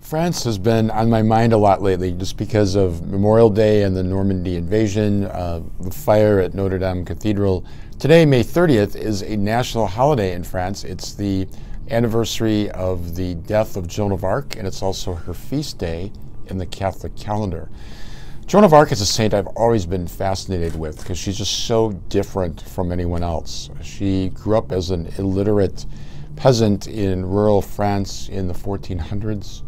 France has been on my mind a lot lately just because of Memorial Day and the Normandy invasion, the fire at Notre Dame Cathedral. Today, May 30th, is a national holiday in France. It's the anniversary of the death of Joan of Arc, and it's also her feast day in the Catholic calendar. Joan of Arc is a saint I've always been fascinated with because she's just so different from anyone else. She grew up as an illiterate peasant in rural France in the 1400s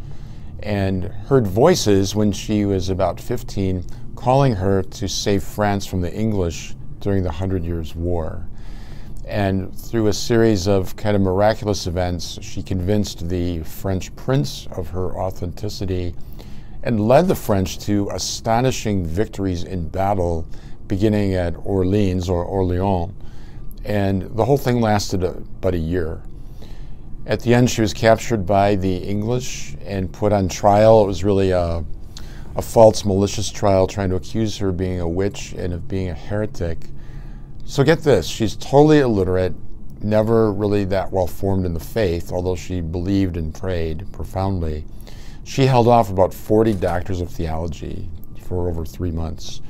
and heard voices when she was about 15 calling her to save France from the English during the 100 Years' War. And through a series of kind of miraculous events, she convinced the French prince of her authenticity and led the French to astonishing victories in battle, beginning at Orleans or Orléans. And the whole thing lasted about a year. At the end, she was captured by the English and put on trial. It was really a false, malicious trial trying to accuse her of being a witch and of being a heretic. So get this, she's totally illiterate, never really that well formed in the faith, although she believed and prayed profoundly. She held off about 40 doctors of theology for over 3 months,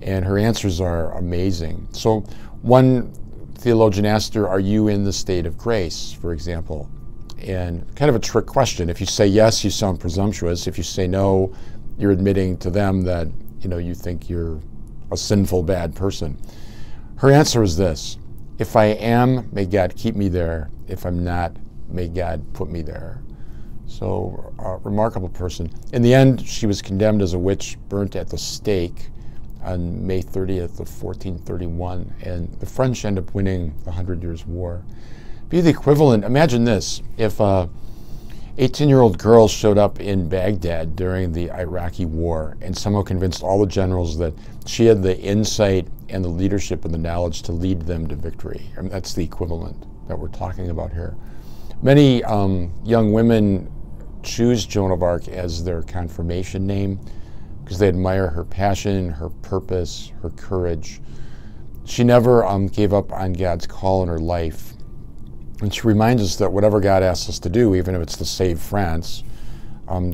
and her answers are amazing. So one theologian asked her, "Are you in the state of grace," for example? And kind of a trick question. If you say yes, you sound presumptuous. If you say no, you're admitting to them that you think you're a sinful, bad person. Her answer is this: if I am, may God keep me there. If I'm not, may God put me there. So a remarkable person. In the end, she was condemned as a witch, burnt at the stake on May 30th of 1431, and the French end up winning the 100 Years' War. Be the equivalent, imagine this, if a 18-year-old girl showed up in Baghdad during the Iraqi war and somehow convinced all the generals that she had the insight and the leadership and the knowledge to lead them to victory. I mean, that's the equivalent that we're talking about here. Many young women choose Joan of Arc as their confirmation name because they admire her passion, her purpose, her courage. She never gave up on God's call in her life. And she reminds us that whatever God asks us to do, even if it's to save France,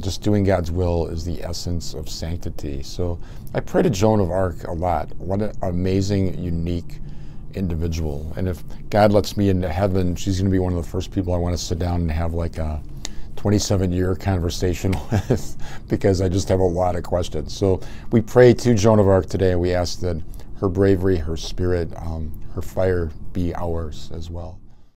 just doing God's will is the essence of sanctity. So I pray to Joan of Arc a lot. What an amazing, unique individual. And if God lets me into heaven, she's going to be one of the first people I want to sit down and have like a 27-year conversation with, because I just have a lot of questions. So we pray to Joan of Arc today, and we ask that her bravery, her spirit, her fire be ours as well.